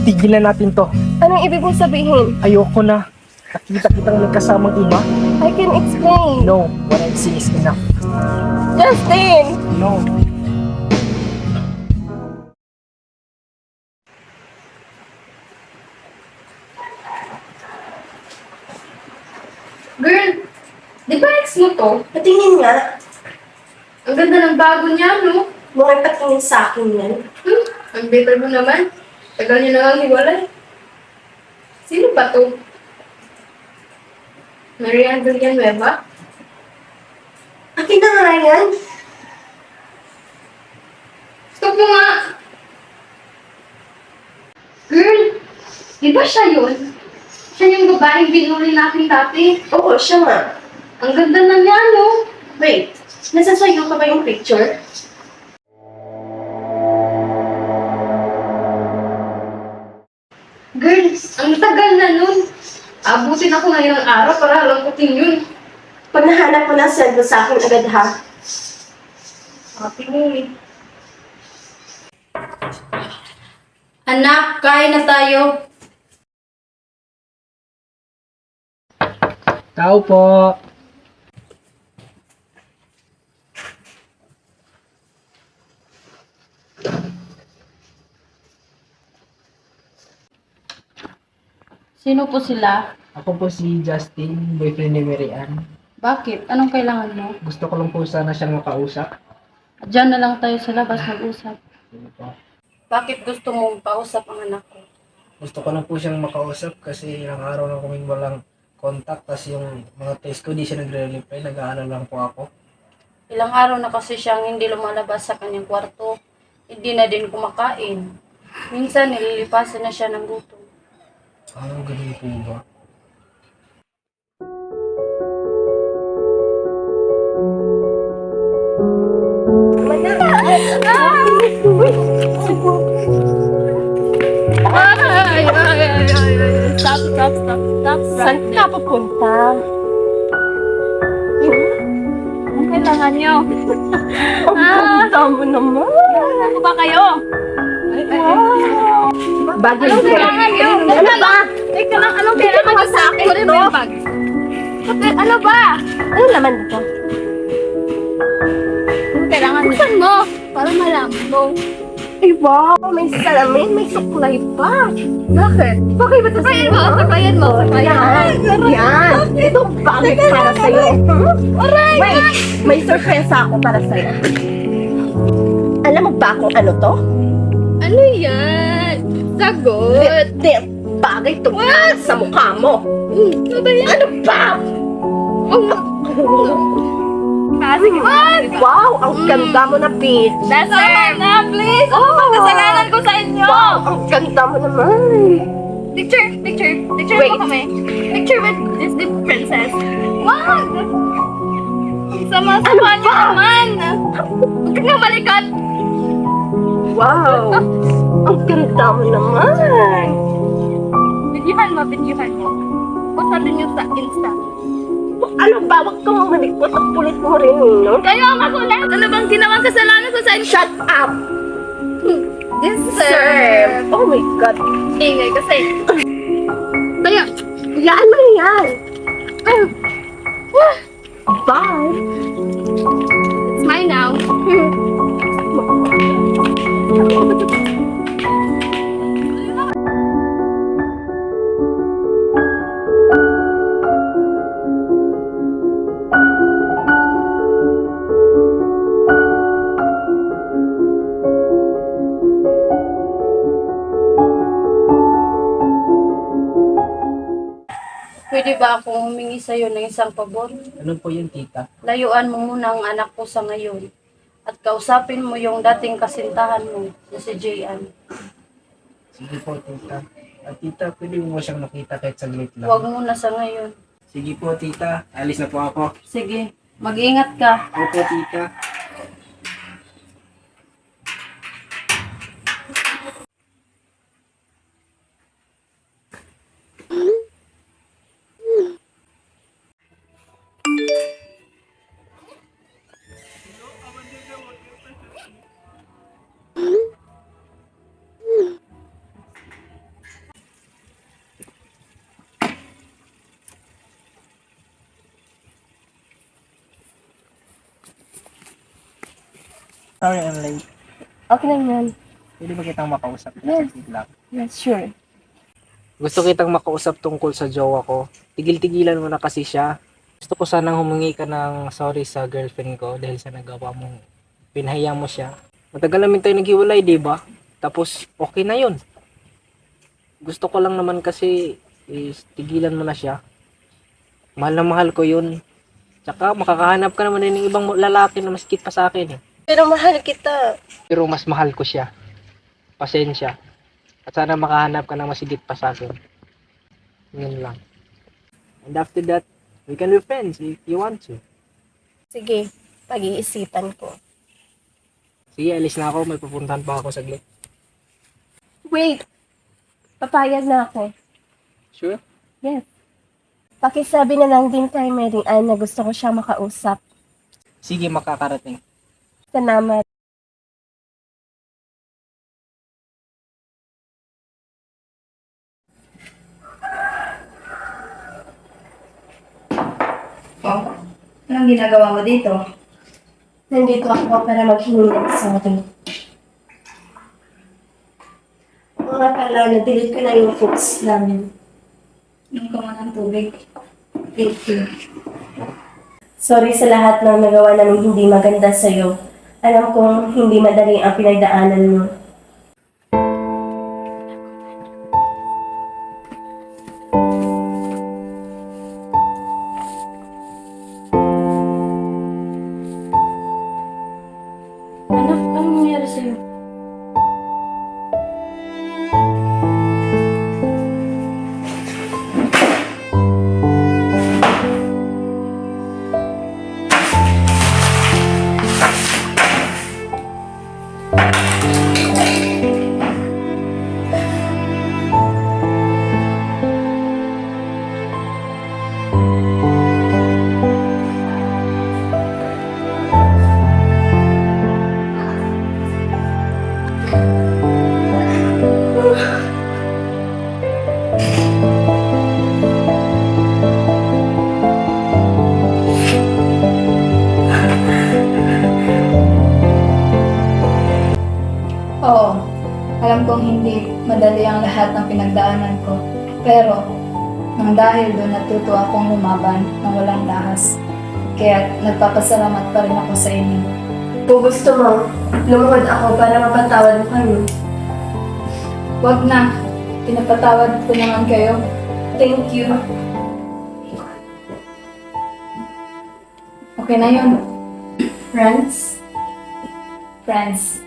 Tigilan natin to. Anong ibig mong sabihin? Ayoko na. Nakita kitang may kasamang iba. I can explain. No, what I've seen is enough. Justin! No. Girl, di ba ex mo to? Patingin nga. Ang ganda ng bago niya, no? Mukhang patingin sa akin yan. Ang better mo naman. Tagal niyo na lang hiwalay. Sino ba to? Marian Villanueva? Akin na nga yan. Stop mo nga! Girl, di ba siya yun? Siya yung babaeng binuli natin dati. Oo, siya nga. Ang ganda na niya, no? Wait, nasa sa'yo ka ba yung picture? Girl, ang tagal na nun. Abutin ako ngayong araw para lamputin yun. Pag nahanap mo na, send mo sa akin agad ha. Happy mo eh. Anak, kain na tayo. Tao po. Sino po sila? Ako po si Justin, boyfriend ni Marian. Bakit? Anong kailangan mo? Gusto ko lang po sana siyang makausap. Diyan na lang tayo sa labas mag-usap. Ano po? Bakit gusto mong pausap ang anak ko? Gusto ko lang po siyang makausap kasi ilang araw na kaming walang contact. Tapos yung mga text ko, di siya nagre-reply. Nag-aalala lang po ako. Ilang araw na kasi siyang hindi lumalabas sa kanyang kwarto. Hindi na din kumakain. Minsan nililipasan na siya ng gutom. Ganun po ba? Stop. Saan ka papunta? Anong kailangan niyo? Ang ganda mo naman. Ano ba kayo? Bagay Anong ko. kailangan niyo? Ano ba? Teka lang, anong kailangan niyo sa akin? Kunin mo yung bag. Ano ba? Ano naman dito? Anong kailangan niyo? Buksan mo! Para malaman mo. Ay, wow! May salamin, may suklay pa. Bakit? Bakit ba ito sa'yo? Sabayan mo. Yan! Ito bagay para sa'yo. Wait! May sorpresa ako para sa'yo. Alam mo ba kung ano to? Ano yan? Sagot! Hindi, bagay to sa mukha mo. Ano ba yan? Ano ba? Sige. Wow! Ang ganda mo na, bitch. Nasir! na, please! Ano bang kasalanan ko sa inyo? Wow! Ang ganda mo naman. Picture Wait. mo kami. Picture with Disney princess. Wow! Sama-sama niyo naman. Huwag ka nga balikat. Wow! Ang ganda mo naman. Videohan mo. Posta din yung sa Insta. Ano ba? Huwag kang malikot. Ang kulit mo rin, no? Kayo ang makulit! Ano bang ginawang kasalanan ko sa inyo? Shut up! Deserve! Oh my God! Ingay kasi. Kaya, Hayaan mo na yan. Bye! it's mine now. Pwede ba akong humingi sa'yo ng isang pabor? Ano po yun, tita? Layuan mo muna ang anak ko sa ngayon. At kausapin mo yung dating kasintahan mo, na si Jayan. Sige po, tita. Tita, pwede mo ba siyang makita kahit saglit lang? Huwag muna sa ngayon. Sige po, tita. Alis na po ako. Sige, mag-ingat ka. Opo, tita. Sorry, I'm late. Okay lang yan. Pwede ba kitang makausap? Yes. Saglit lang. Yes, sure. Gusto kitang makausap tungkol sa jowa ko. Tigil-tigilan mo na kasi siya. Gusto ko sanang humingi ka ng sorry sa girlfriend ko dahil sa nagawa mong pinahaya mo siya. Matagal namin tayo naghiwalay, di ba? Tapos, okay na yun. Gusto ko lang naman kasi tigilan mo na siya. Mahal na mahal ko yun. Tsaka makakahanap ka naman din ng ibang lalaki na mas higit pa sa akin eh. Pero mahal kita. Pero mas mahal ko siya. Pasensya. At sana makahanap ka ng mas higit pa sa akin. Yun lang. And after that, we can be friends if you want to. Sige, pag-iisipan ko. Sige, alis na ako. May pupuntahan pa ako saglit. Wait! Papayag na ako. Sure? Yes. Pakisabi na lang din kay Mary Ann na gusto ko siyang makausap. Sige, makakarating. Salamat. Oh, anong ginagawa mo dito? Nandito ako para maghingi ng sorry. Oo nga pala, na-delete ko na yung posts namin. Inom ka muna ng tubig. Thank you. Sorry sa lahat ng nagawa namin hindi maganda sa'yo. Alam kong hindi madali ang pinagdaanan mo. Anak, anong nangyari sa'yo? Oo, alam kong hindi madali ang lahat ng pinagdaanan ko. Pero, nang dahil doon natuto akong lumaban ng walang lahas. Kaya nagpapasalamat pa rin ako sa inyo. Kung gusto mo, lumuhod ako para mapatawad mo kami. Huwag na, pinapatawad ko naman kayo. Thank you. Okay na yun, Friends? friends.